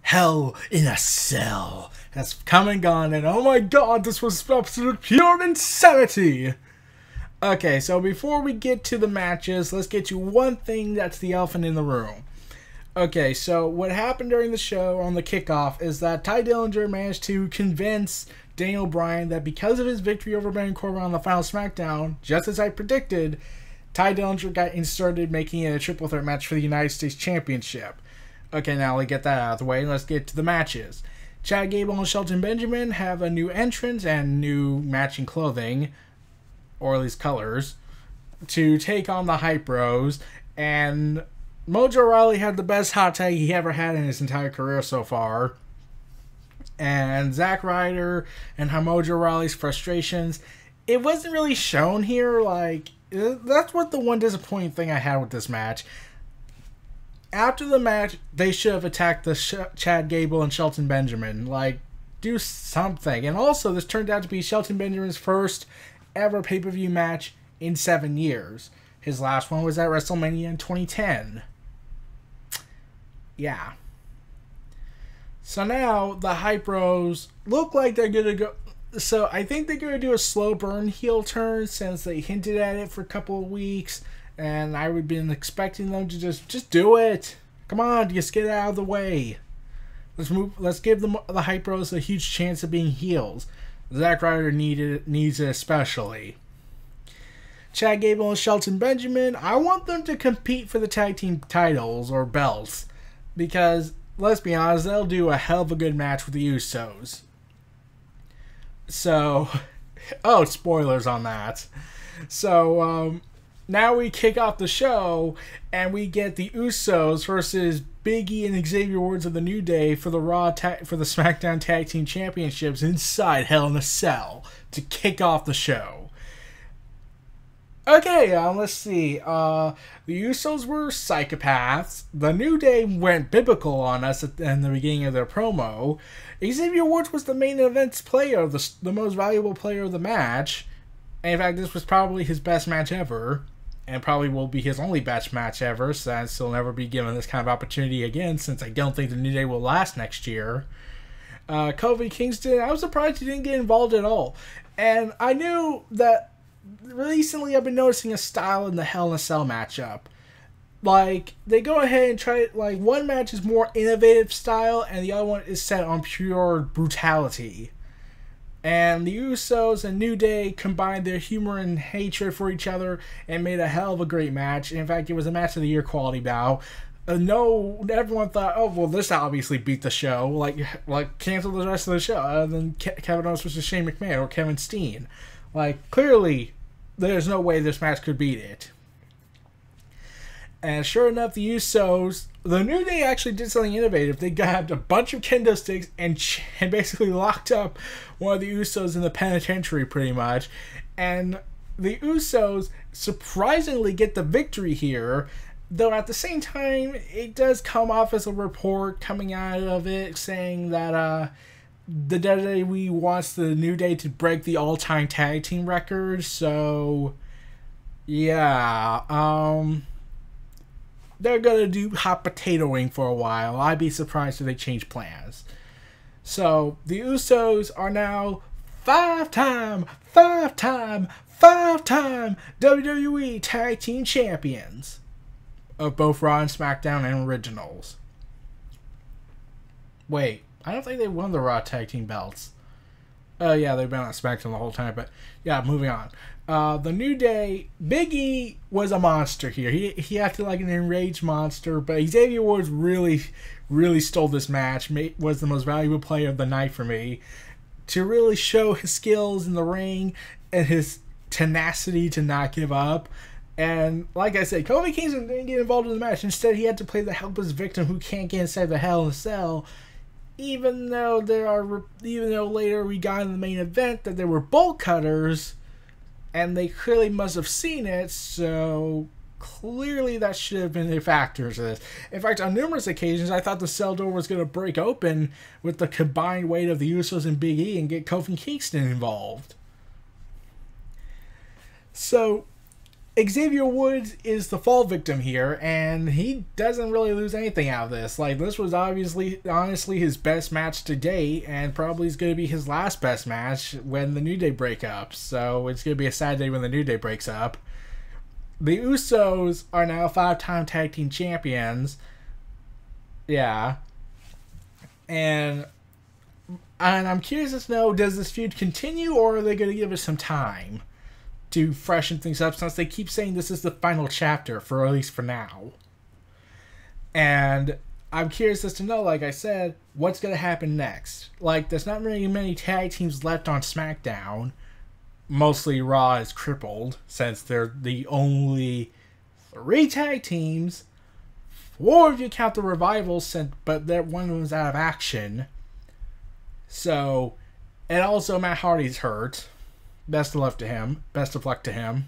Hell in a Cell has come and gone, and oh my god, this was absolute pure insanity! Okay, so before we get to the matches, let's get to one thing that's the elephant in the room. Okay, so what happened during the show on the kickoff is that Ty Dillinger managed to convince Daniel Bryan that because of his victory over Baron Corbin on the final SmackDown, just as I predicted, Ty Dillinger got inserted, making it a triple threat match for the United States Championship. Okay, now let's get that out of the way. Let's get to the matches. Chad Gable and Shelton Benjamin have a new entrance and new matching clothing, or at least colors, to take on the Hype Bros. And Mojo Rawley had the best hot tag he ever had in his entire career so far. And Zack Ryder and Mojo Rawley's frustrations, it wasn't really shown here. Like, that's what the one disappointing thing I had with this match. After the match, they should have attacked the Chad Gable and Shelton Benjamin. Like, do something. And also, this turned out to be Shelton Benjamin's first ever pay-per-view match in 7 years. His last one was at WrestleMania in 2010. Yeah. So now, the Hype Bros look like they're going to go... So, I think they're going to do a slow burn heel turn since they hinted at it for a couple of weeks. And I would have been expecting them to just do it. Come on, just get it out of the way. Let's give the Hype Bros a huge chance of being heels. Zack Ryder needs it especially. Chad Gable and Shelton Benjamin, I want them to compete for the tag team titles or belts. Because, let's be honest, they'll do a hell of a good match with the Usos. So, oh, spoilers on that. So, now we kick off the show, and we get the Usos versus Big E and Xavier Woods of the New Day for the SmackDown Tag Team Championships inside Hell in a Cell to kick off the show. Okay, let's see. The Usos were psychopaths. The New Day went biblical on us in the beginning of their promo. Xavier Woods was the main event's player, the most valuable player of the match. And in fact, this was probably his best match ever. And probably will be his only best match ever, since he'll never be given this kind of opportunity again, since I don't think the New Day will last next year. Kofi Kingston, I was surprised he didn't get involved at all. And I knew that recently I've been noticing a style in the Hell in a Cell matchup. Like, they go ahead and try, like, one match is more innovative style, and the other one is set on pure brutality. And the Usos and New Day combined their humor and hatred for each other and made a hell of a great match. In fact, it was a match of the year quality bout. Everyone thought, oh, well, this obviously beat the show. Like cancel the rest of the show other than Kevin Owens versus Shane McMahon or Kevin Steen. Like, clearly, there's no way this match could beat it. And sure enough, the Usos, the New Day actually did something innovative. They grabbed a bunch of kendo sticks and basically locked up one of the Usos in the penitentiary, pretty much. And the Usos surprisingly get the victory here, though at the same time, it does come off as a report coming out of it saying that the WWE wants the New Day to break the all-time tag team record. So, yeah, they're going to do hot potatoing for a while. I'd be surprised if they change plans. So, the Usos are now five-time WWE Tag Team Champions of both Raw and SmackDown and Originals. Wait, I don't think they won the Raw Tag Team belts. Oh, yeah, they've been on SmackDown the whole time, but yeah, moving on. The New Day, Big E was a monster here. He acted like an enraged monster, but Xavier Woods really stole this match, was the most valuable player of the night for me, to really show his skills in the ring and his tenacity to not give up. And like I said, Kofi Kingston didn't get involved in the match. Instead, he had to play the helpless victim who can't get inside the Hell in a Cell. Even though later we got in the main event that there were bolt cutters, and they clearly must have seen it, so clearly that should have been a factor to this. In fact, on numerous occasions, I thought the cell door was going to break open with the combined weight of the Usos and Big E and get Kofi Kingston involved. So, Xavier Woods is the fall victim here, and he doesn't really lose anything out of this. Like, this was honestly his best match to date, and probably is going to be his last best match when the New Day break up. So it's going to be a sad day when the New Day breaks up. The Usos are now 5-time tag team champions. Yeah. And I'm curious to know, does this feud continue, or are they going to give it some time to freshen things up, since they keep saying this is the final chapter, for at least for now. And I'm curious as to know, like I said, what's going to happen next. Like, there's not really many tag teams left on SmackDown. Mostly Raw is crippled, since they're the only 3 tag teams. 4 if you count the Revival, but that one was out of action. So, and also Matt Hardy's hurt. Best of luck to him.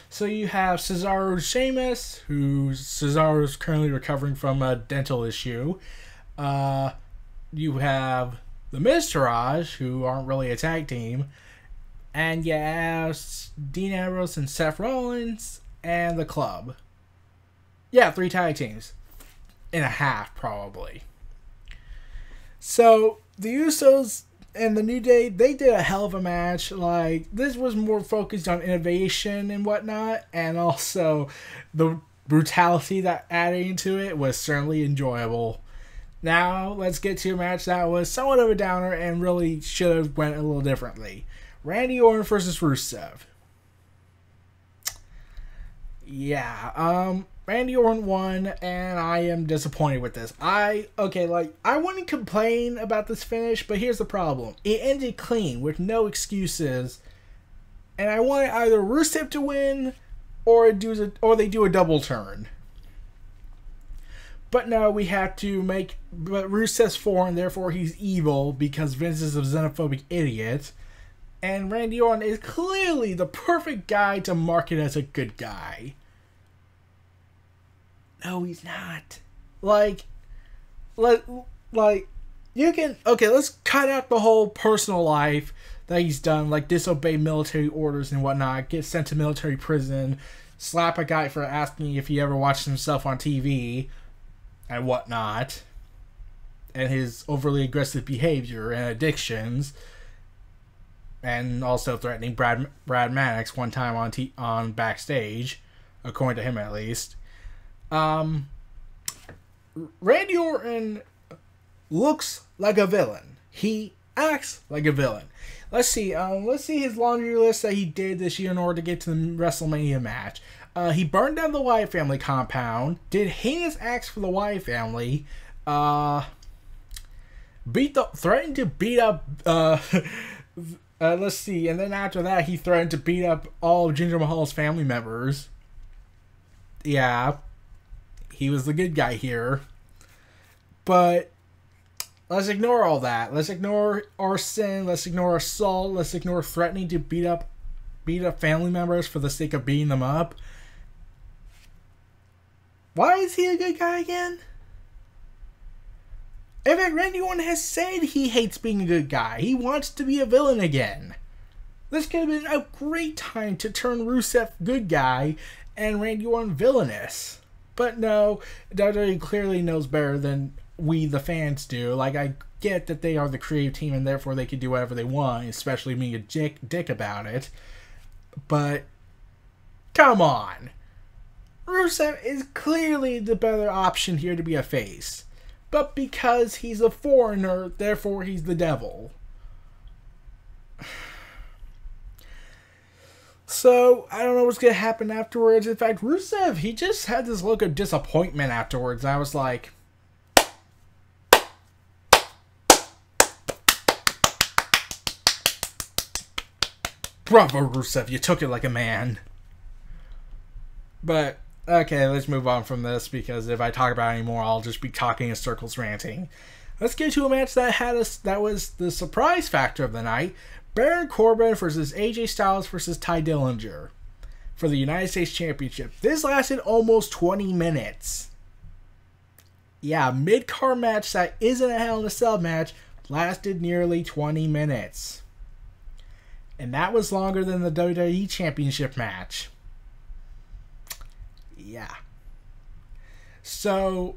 So you have Cesaro Sheamus, who Cesaro is currently recovering from a dental issue. You have the Miztourage, who aren't really a tag team. And you have Dean Ambrose and Seth Rollins and the Club. Yeah, 3 tag teams. And a half, probably. So, the Usos and the New Day, they did a hell of a match. Like, this was more focused on innovation and whatnot, and also the brutality that added into it was certainly enjoyable. Now, let's get to a match that was somewhat of a downer and really should have went a little differently. Randy Orton versus Rusev. Yeah, Randy Orton won, and I am disappointed with this. I wouldn't complain about this finish, but here's the problem. It ended clean, with no excuses, and I wanted either Rusev to win, or they do a double turn. But no, we have to make Rusev's foreign, therefore he's evil, because Vince is a xenophobic idiot, and Randy Orton is clearly the perfect guy to market as a good guy. No, he's not. You can... Okay, let's cut out the whole personal life that he's done, like disobey military orders and whatnot, get sent to military prison, slap a guy for asking if he ever watched himself on TV, and whatnot, and his overly aggressive behavior and addictions, and also threatening Brad Maddox one time on backstage, according to him at least. Randy Orton looks like a villain. He acts like a villain. Let's see his laundry list that he did this year in order to get to the WrestleMania match. He burned down the Wyatt family compound, did heinous acts for the Wyatt family, threatened to beat up, let's see, and then after that he threatened to beat up all of Jinder Mahal's family members. Yeah. He was the good guy here. But let's ignore all that. Let's ignore arson. Let's ignore assault. Let's ignore threatening to beat up family members for the sake of beating them up. Why is he a good guy again? In fact, Randy Orton has said he hates being a good guy. He wants to be a villain again. This could have been a great time to turn Rusev good guy and Randy Orton villainous. But no, WWE clearly knows better than we, the fans, do. Like, I get that they are the creative team and therefore they can do whatever they want, especially being a dick about it. But, come on. Rusev is clearly the better option here to be a face. But because he's a foreigner, therefore he's the devil. So, I don't know what's going to happen afterwards. In fact, Rusev, he just had this look of disappointment afterwards. I was like... Bravo, Rusev, you took it like a man. But, okay, let's move on from this, because if I talk about it anymore, I'll just be talking in circles ranting. Let's get to a match that was the surprise factor of the night. Baron Corbin versus AJ Styles versus Ty Dillinger for the United States Championship. This lasted almost 20 minutes. Yeah, a mid-card match that isn't a Hell in a Cell match lasted nearly 20 minutes. And that was longer than the WWE Championship match. Yeah. So,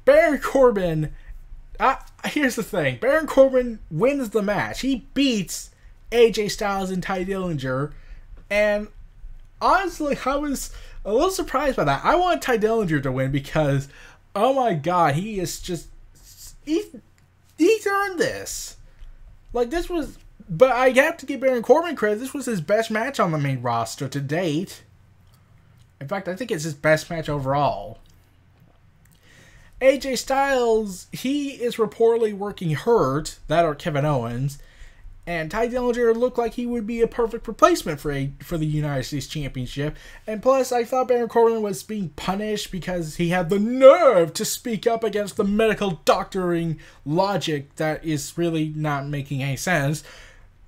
Baron Corbin, here's the thing. Baron Corbin wins the match. He beats AJ Styles and Ty Dillinger. And honestly, I was a little surprised by that. I wanted Ty Dillinger to win because, oh my god, he is just... He's earned this. Like, this was... But I have to give Baron Corbin credit. This was his best match on the main roster to date. In fact, I think it's his best match overall. AJ Styles, he is reportedly working hurt. That or Kevin Owens. And Ty Dillinger looked like he would be a perfect replacement for the United States Championship. And plus, I thought Baron Corbin was being punished because he had the nerve to speak up against the medical doctoring logic that is really not making any sense.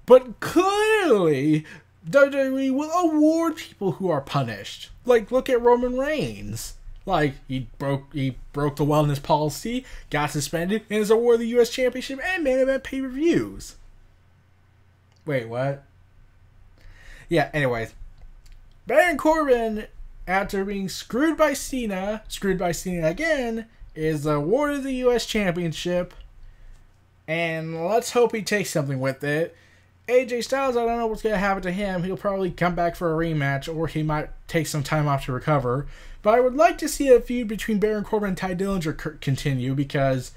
But clearly, WWE will award people who are punished. Like, look at Roman Reigns. Like, he broke the wellness policy, got suspended, and is awarded the U.S. Championship and main event pay-per-views. Wait, what? Yeah, anyways. Baron Corbin, after being screwed by Cena again, is awarded the U.S. Championship. And let's hope he takes something with it. AJ Styles, I don't know what's going to happen to him. He'll probably come back for a rematch, or he might take some time off to recover. But I would like to see a feud between Baron Corbin and Ty Dillinger continue, because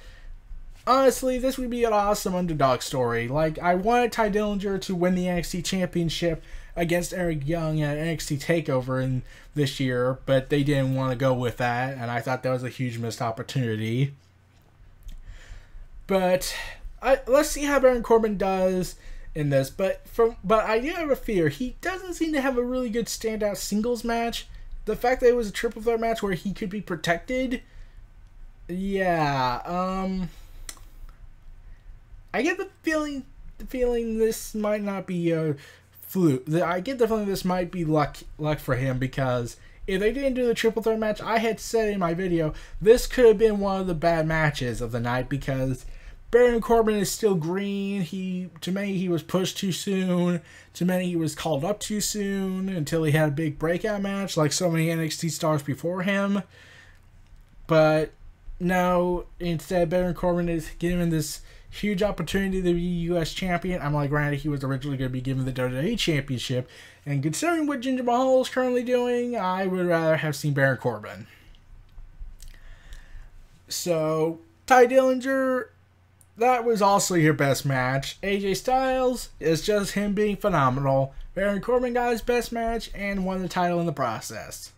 honestly, this would be an awesome underdog story. Like, I wanted Ty Dillinger to win the NXT Championship against Eric Young at NXT TakeOver this year, but they didn't want to go with that, and I thought that was a huge missed opportunity. But let's see how Baron Corbin does in this. But I do have a fear. He doesn't seem to have a really good standout singles match. The fact that it was a triple threat match where he could be protected, yeah. I get the feeling this might not be a fluke. I get the feeling this might be luck for him, because if they didn't do the triple threat match, I had said in my video, this could have been one of the bad matches of the night, because Baron Corbin is still green. To many, he was pushed too soon. To many, he was called up too soon until he had a big breakout match like so many NXT stars before him. But no, instead, Baron Corbin is given this huge opportunity to be U.S. champion. I'm like, granted, he was originally going to be given the WWE Championship. And considering what Jinder Mahal is currently doing, I would rather have seen Baron Corbin. So, Ty Dillinger, that was also your best match. AJ Styles is just him being phenomenal. Baron Corbin got his best match and won the title in the process.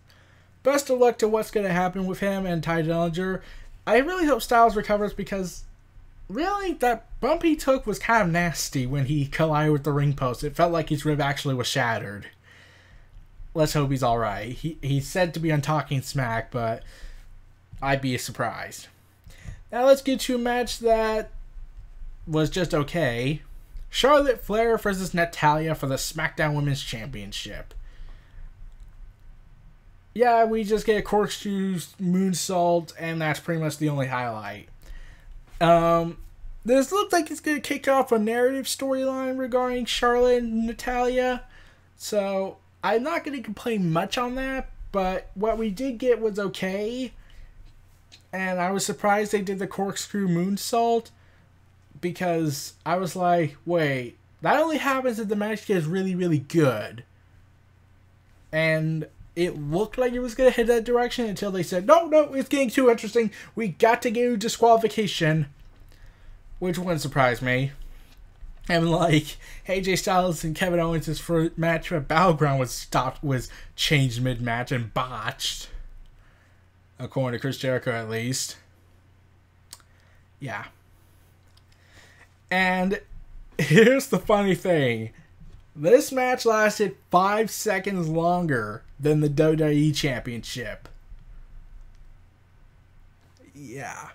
Best of luck to what's going to happen with him and Ty Dillinger. I really hope Styles recovers, because really, that bump he took was kind of nasty when he collided with the ring post. It felt like his rib actually was shattered. Let's hope he's alright. He's said to be on Talking Smack, but I'd be surprised. Now let's get to a match that was just okay. Charlotte Flair versus Natalya for the SmackDown Women's Championship. Yeah, we just get a corkscrew moonsault, and that's pretty much the only highlight. This looks like it's going to kick off a narrative storyline regarding Charlotte and Natalya. So, I'm not going to complain much on that, but what we did get was okay. And I was surprised they did the corkscrew moonsault, because I was like, wait, that only happens if the match gets really, really good. And it looked like it was going to head that direction until they said, no, it's getting too interesting. We got to get a disqualification. Which wouldn't surprise me. And like, AJ Styles and Kevin Owens' first match at Battleground was changed mid-match and botched. According to Chris Jericho, at least. Yeah. And here's the funny thing. This match lasted 5 seconds longer than the WWE Championship. Yeah.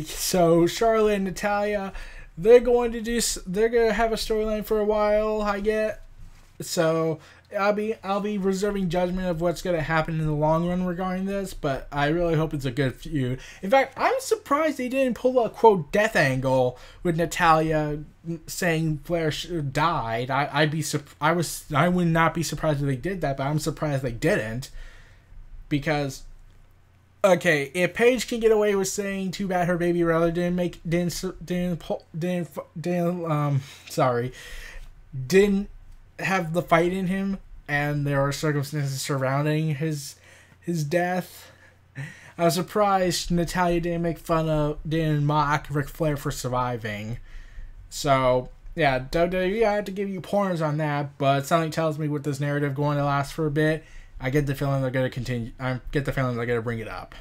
So Charlotte and Natalya, they're going to have a storyline for a while, I get. So I'll be reserving judgment of what's going to happen in the long run regarding this, but I really hope it's a good feud. In fact, I'm surprised they didn't pull a quote death angle with Natalya saying Flair died. I would not be surprised if they did that, but I'm surprised they didn't, because okay, if Paige can get away with saying too bad her baby brother didn't have the fight in him, and there are circumstances surrounding his death, I was surprised Natalya didn't mock Ric Flair for surviving. So yeah, WWE, I have to give you pointers on that, but something tells me with this narrative going to last for a bit, I get the feeling they're going to continue. I get the feeling they're going to bring it up.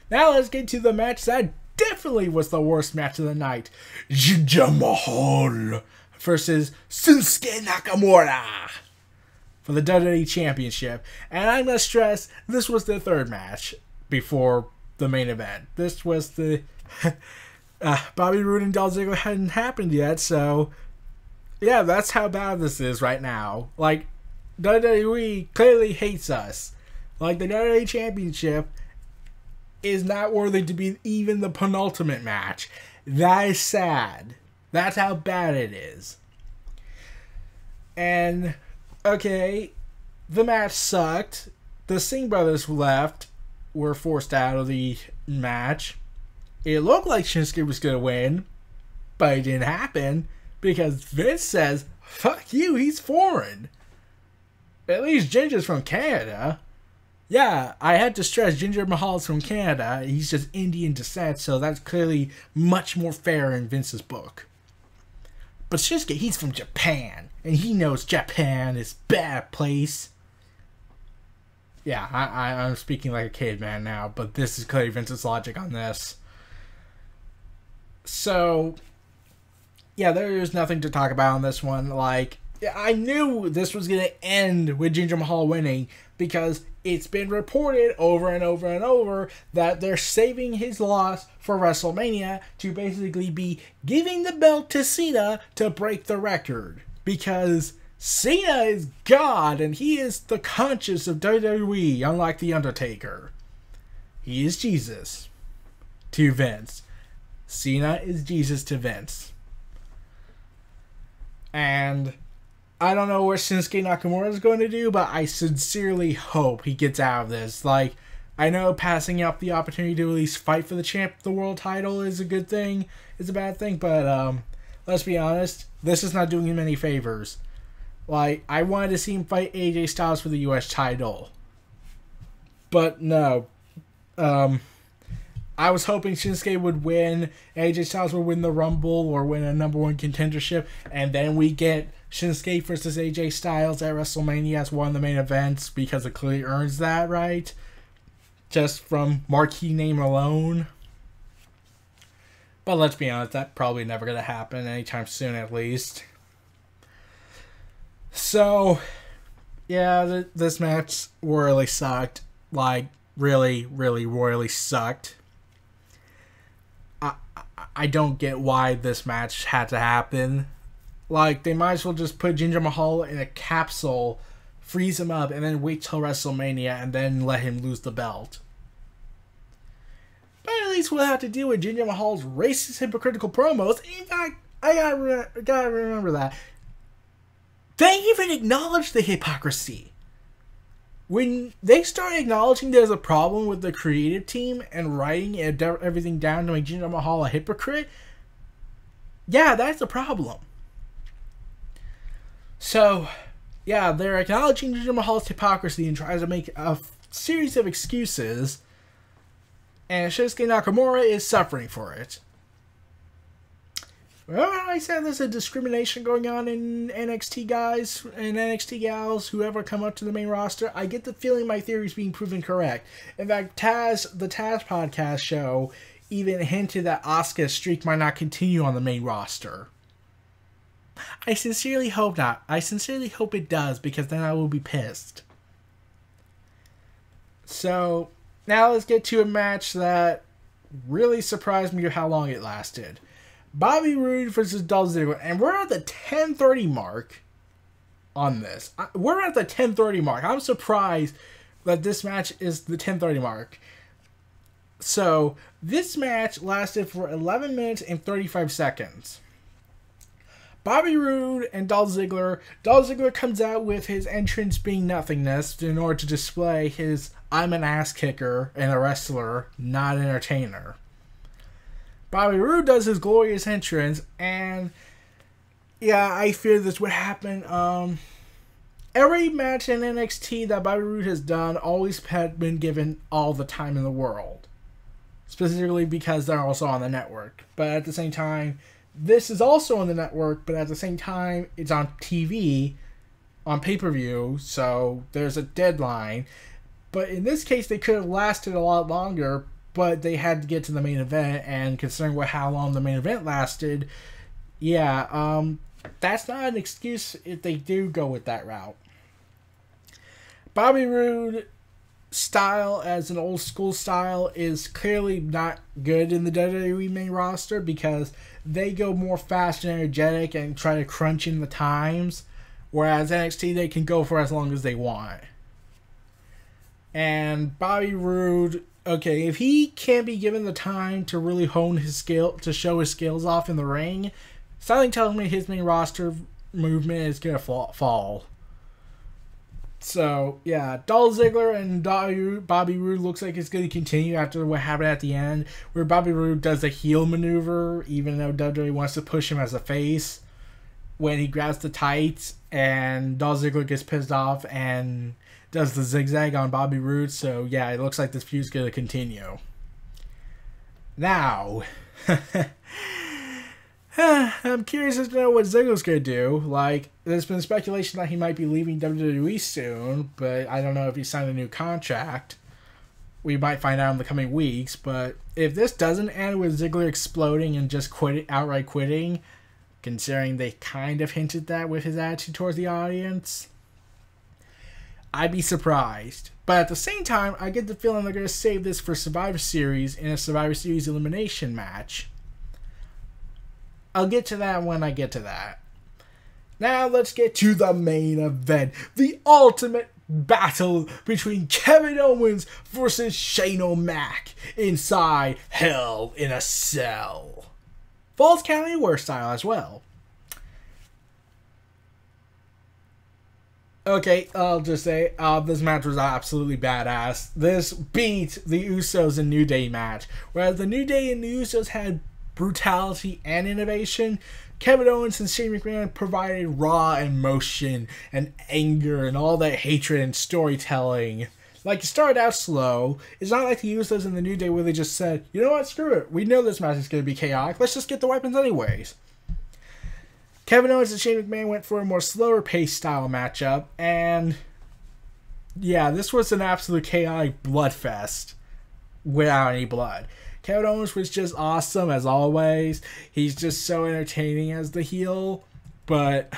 Now let's get to the match that definitely was the worst match of the night. Jinder Mahal versus Shinsuke Nakamura for the WWE Championship. And I'm going to stress, this was the third match before the main event. This was the... Bobby Roode and Dolph Ziggler hadn't happened yet, so... yeah, that's how bad this is right now. Like, WWE clearly hates us. Like, the WWE Championship is not worthy to be even the penultimate match. That is sad. That's how bad it is. And, okay, the match sucked. The Singh brothers were forced out of the match. It looked like Shinsuke was going to win, but it didn't happen because Vince says, fuck you, he's foreign. At least Ginger's from Canada. Yeah, I had to stress Jinder Mahal's from Canada. He's just Indian descent, so that's clearly much more fair in Vince's book. But Shinsuke, he's from Japan, and he knows Japan is a bad place. Yeah, I'm speaking like a caveman now, but this is clearly Vince's logic on this. So, yeah, there is nothing to talk about on this one. Like, I knew this was going to end with Jinder Mahal winning because it's been reported over and over and over that they're saving his loss for WrestleMania to basically be giving the belt to Cena to break the record. Because Cena is God and he is the conscience of WWE, unlike The Undertaker. He is Jesus to Vince. Cena is Jesus to Vince. And I don't know what Shinsuke Nakamura is going to do, but I sincerely hope he gets out of this. Like, I know passing up the opportunity to at least fight for the world title is a good thing. It's a bad thing, but let's be honest, this is not doing him any favors. Like, I wanted to see him fight AJ Styles for the US title. But no. I was hoping Shinsuke would win, AJ Styles would win the Rumble or win a #1 contendership, and then we get Shinsuke versus AJ Styles at WrestleMania as one of the main events because it clearly earns that, right? Just from marquee name alone. But let's be honest, that's probably never going to happen anytime soon, at least. So, yeah, this match royally sucked. Like, really, really royally sucked. I don't get why this match had to happen. Like, they might as well just put Jinder Mahal in a capsule, freeze him up, and then wait till WrestleMania and then let him lose the belt. But at least we'll have to deal with Jinder Mahal's racist, hypocritical promos. In fact, I gotta remember that. They even acknowledge the hypocrisy. When they start acknowledging there's a problem with the creative team and writing everything down to make Jinder Mahal a hypocrite, yeah, that's a problem. So, yeah, they're acknowledging Jinder Mahal's hypocrisy and tries to make a series of excuses, and Shinsuke Nakamura is suffering for it. Remember how I said there's a discrimination going on in NXT guys and NXT gals who ever come up to the main roster? I get the feeling my theory is being proven correct. In fact, the Taz podcast show even hinted that Asuka's streak might not continue on the main roster. I sincerely hope not. I sincerely hope it does, because then I will be pissed. So, now let's get to a match that really surprised me with how long it lasted. Bobby Roode versus Dolph Ziggler, and we're at the 10:30 mark, on this. We're at the 10:30 mark. I'm surprised that this match is the 10:30 mark. So, this match lasted for 11 minutes and 35 seconds. Bobby Roode and Dolph Ziggler. Dolph Ziggler comes out with his entrance being nothingness in order to display his I'm an ass kicker and a wrestler, not an entertainer. Bobby Roode does his glorious entrance, and yeah, I fear this would happen. Every match in NXT that Bobby Roode has done always had been given all the time in the world. Specifically because they're also on the network. But at the same time, this is also on the network, but at the same time, it's on TV, on pay-per-view, so there's a deadline. But in this case, they could have lasted a lot longer, but they had to get to the main event, and considering how long the main event lasted, yeah, that's not an excuse if they do go with that route. Bobby Roode style as an old school style is clearly not good in the WWE main roster because they go more fast and energetic and try to crunch in the times, whereas NXT they can go for as long as they want. And Bobby Roode, okay, if he can't be given the time to really hone his skill, to show his skills off in the ring, something tells me his main roster movement is gonna fall. So, yeah, Dolph Ziggler and Bobby Roode looks like it's going to continue after what happened at the end, where Bobby Roode does a heel maneuver, even though WWE wants to push him as a face, when he grabs the tights, and Dolph Ziggler gets pissed off and does the zigzag on Bobby Roode. So, yeah, it looks like this feud's going to continue. Now, I'm curious as to know what Ziggler's going to do. Like, there's been speculation that he might be leaving WWE soon, but I don't know if he signed a new contract. We might find out in the coming weeks, but if this doesn't end with Ziggler exploding and just outright quitting, considering they kind of hinted that with his attitude towards the audience, I'd be surprised. But at the same time, I get the feeling they're going to save this for Survivor Series in a Survivor Series elimination match. I'll get to that when I get to that. Now let's get to the main event. The ultimate battle between Kevin Owens versus Shane O'Mac inside Hell in a Cell. Falls Count Anywhere style as well. Okay, I'll just say, this match was absolutely badass. This beat the Usos and New Day match. Whereas the New Day and the Usos had brutality and innovation, Kevin Owens and Shane McMahon provided raw emotion and anger and all that hatred and storytelling. Like, it started out slow. It's not like the Usos and the New Day where they just said, you know what, screw it. We know this match is going to be chaotic. Let's just get the weapons anyways. Kevin Owens and Shane McMahon went for a more slower paced style matchup, and yeah, this was an absolute chaotic bloodfest without any blood. Kevin Owens was just awesome as always. He's just so entertaining as the heel. But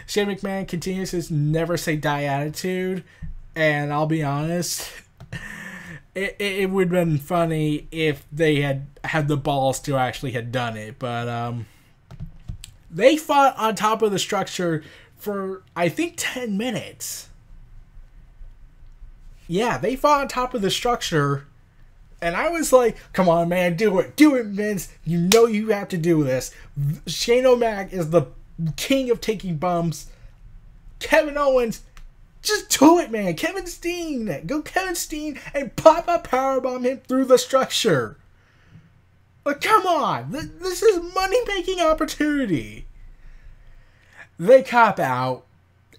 Shane McMahon continues his never say die attitude. And I'll be honest, it would have been funny if they had the balls to actually have done it. But they fought on top of the structure for, I think, 10 minutes. Yeah, they fought on top of the structure. And I was like, come on, man, do it. Do it, Vince. You know you have to do this. Shane O'Mac is the king of taking bumps. Kevin Owens, just do it, man. Kevin Steen. Go Kevin Steen and pop a powerbomb him through the structure. Like, come on. This is money-making opportunity. They cop out.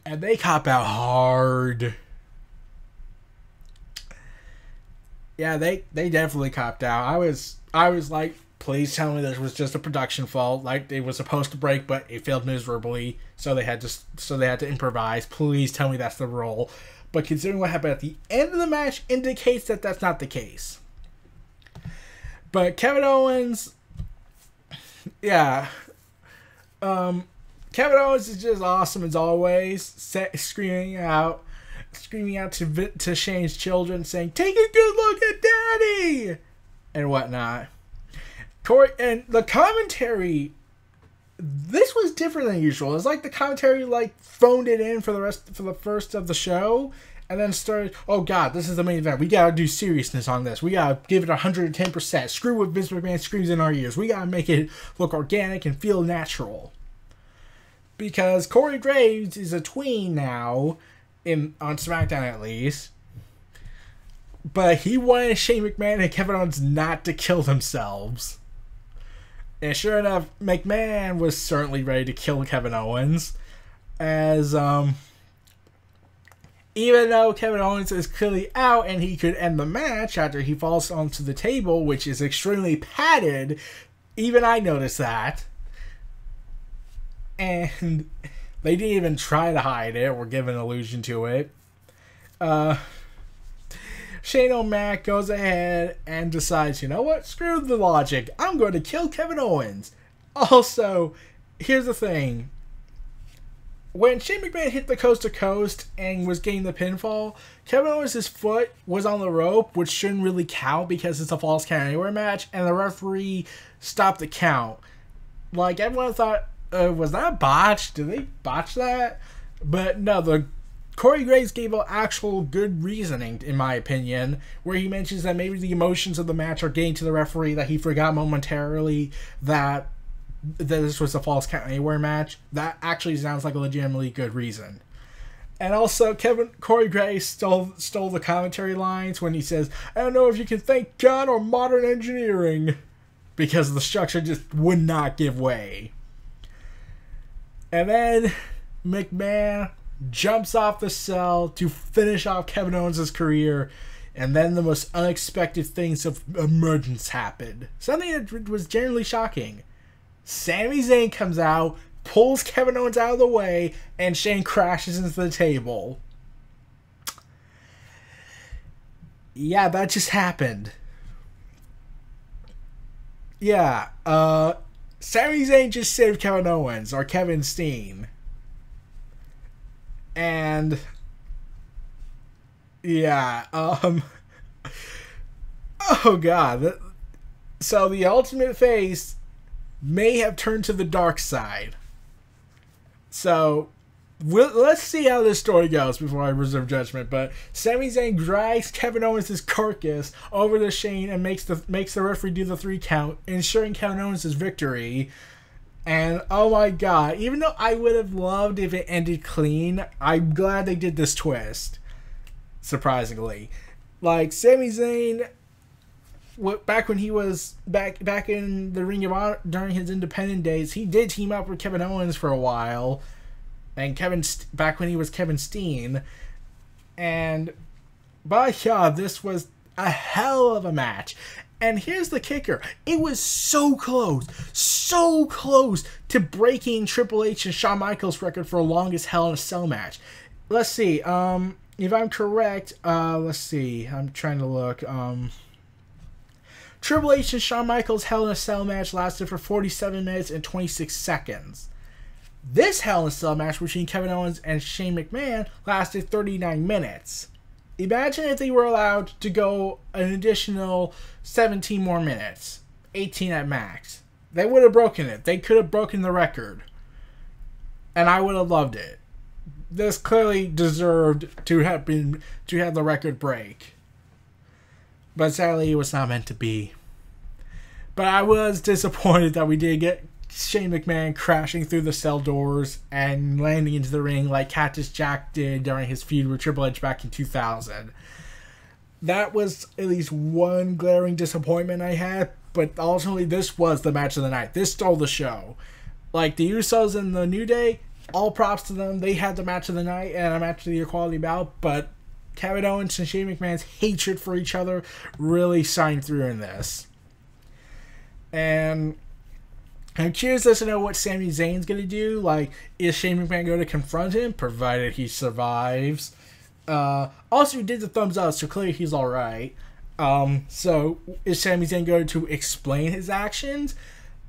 And they cop out hard. Yeah, they definitely copped out. I was like, please tell me this was just a production fault. Like, it was supposed to break, but it failed miserably, so they had to improvise. Please tell me that's the role. But considering what happened at the end of the match indicates that that's not the case. But Kevin Owens, yeah, Kevin Owens is just awesome as always, screaming out to Shane's children, saying, "Take a good look at Daddy!" and whatnot. Corey, and the commentary this was different than usual. It's like the commentary like phoned it in for the first of the show, and then started. Oh God, this is the main event. We gotta do seriousness on this. We gotta give it 110%. Screw what Vince McMahon screams in our ears. We gotta make it look organic and feel natural. Because Corey Graves is a tween now, on SmackDown at least. But he wanted Shane McMahon and Kevin Owens not to kill themselves. And sure enough, McMahon was certainly ready to kill Kevin Owens. As, even though Kevin Owens is clearly out and he could end the match after he falls onto the table, which is extremely padded, even I noticed that. And they didn't even try to hide it or give an allusion to it. Shane O'Mac goes ahead and decides, you know what? Screw the logic. I'm going to kill Kevin Owens. Also, here's the thing. When Shane McMahon hit the coast to coast and was getting the pinfall, Kevin Owens' foot was on the rope, which shouldn't really count because it's a false count anywhere match, and the referee stopped the count. Like, everyone thought, was that botched? Did they botch that? But no, the Corey Graves gave an actual good reasoning, in my opinion, where he mentions that maybe the emotions of the match are getting to the referee, that he forgot momentarily that this was a false count anywhere match. That actually sounds like a legitimately good reason. And also, Corey Graves stole the commentary lines when he says, I don't know if you can thank God or modern engineering, because the structure just would not give way. And then McMahon jumps off the cell to finish off Kevin Owens' career, and then the most unexpected things of emergence happened. Something that was generally shocking. Sami Zayn comes out, pulls Kevin Owens out of the way, and Shane crashes into the table. Yeah, that just happened. Yeah, Sami Zayn just saved Kevin Owens, or Kevin Steen. And yeah, oh God. So the Ultimate Face may have turned to the dark side. So let's see how this story goes before I reserve judgment. But Sami Zayn drags Kevin Owens' carcass over to Shane and makes the referee do the 3 count, ensuring Kevin Owens' victory. And oh my God, even though I would have loved if it ended clean, I'm glad they did this twist. Surprisingly, like Sami Zayn, back when he was back in the Ring of Honor during his independent days, he did team up with Kevin Owens for a while, and back when he was Kevin Steen, and by God, this was a hell of a match. And here's the kicker. It was so close to breaking Triple H and Shawn Michaels' record for longest Hell in a Cell match. Let's see. If I'm correct, let's see. I'm trying to look. Triple H and Shawn Michaels' Hell in a Cell match lasted for 47 minutes and 26 seconds. This Hell in a Cell match between Kevin Owens and Shane McMahon lasted 39 minutes. Imagine if they were allowed to go an additional 17 more minutes. 18 at max. They would have broken it. They could have broken the record. And I would have loved it. This clearly deserved to have the record break. But sadly, it was not meant to be. But I was disappointed that we did get Shane McMahon crashing through the cell doors and landing into the ring like Cactus Jack did during his feud with Triple H back in 2000. That was at least one glaring disappointment I had, but ultimately this was the match of the night. This stole the show. Like the Usos and the New Day, all props to them. They had the match of the night and a match of the equality bout, but Kevin Owens and Shane McMahon's hatred for each other really shined through in this. And I'm curious to know what Sami Zayn's going to do. Like, is Shane McMahon going to confront him, provided he survives? Also, he did the thumbs up, so clearly he's alright. So, is Sami Zayn going to explain his actions?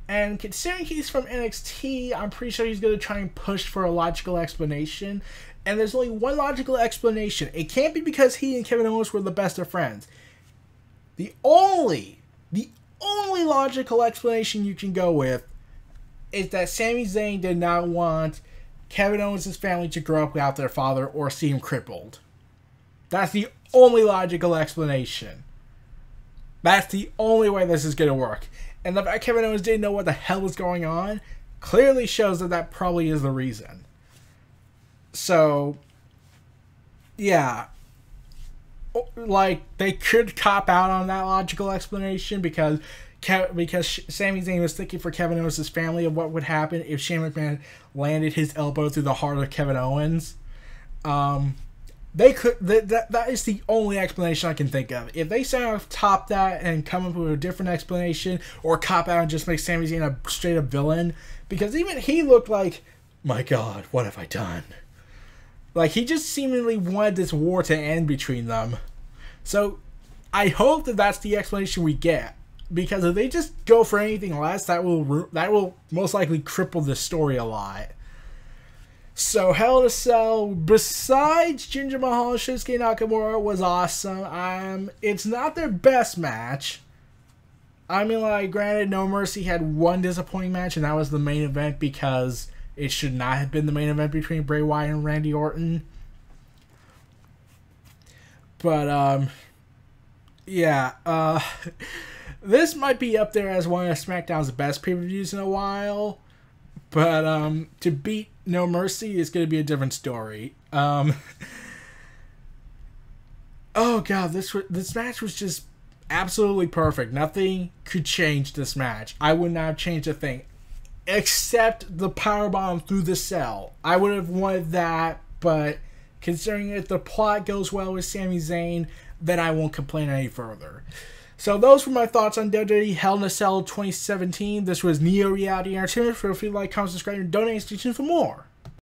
And considering he's from NXT, I'm pretty sure he's going to try and push for a logical explanation. And there's only one logical explanation. It can't be because he and Kevin Owens were the best of friends. The only logical explanation you can go with is that Sami Zayn did not want Kevin Owens' family to grow up without their father or see him crippled. That's the only logical explanation. That's the only way this is going to work. And the fact Kevin Owens didn't know what the hell was going on clearly shows that that probably is the reason. So, yeah. Like, they could cop out on that logical explanation because Sami Zayn was thinking for Kevin Owens' family of what would happen if Shane McMahon landed his elbow through the heart of Kevin Owens. They could. That is the only explanation I can think of. If they somehow top that and come up with a different explanation, or cop out and just make Sami Zayn a straight up villain, because even he looked like, my God, what have I done? Like, he just seemingly wanted this war to end between them. So, I hope that that's the explanation we get. Because if they just go for anything less, that will most likely cripple the story a lot. So, Hell in a Cell, besides Jinder Mahal and Shinsuke Nakamura, was awesome. It's not their best match. I mean, like, granted, No Mercy had one disappointing match, and that was the main event because it should not have been the main event between Bray Wyatt and Randy Orton. But, yeah, this might be up there as one of SmackDown's best pay-per-views in a while. But, to beat No Mercy is going to be a different story. Oh, God, this match was just absolutely perfect. Nothing could change this match. I would not have changed a thing. Except the powerbomb through the cell. I would have wanted that, but considering if the plot goes well with Sami Zayn, then I won't complain any further. So those were my thoughts on WWE Hell in a Cell 2017. This was Neo Reality Entertainment. Feel free to like, comment, subscribe, and donate to for more.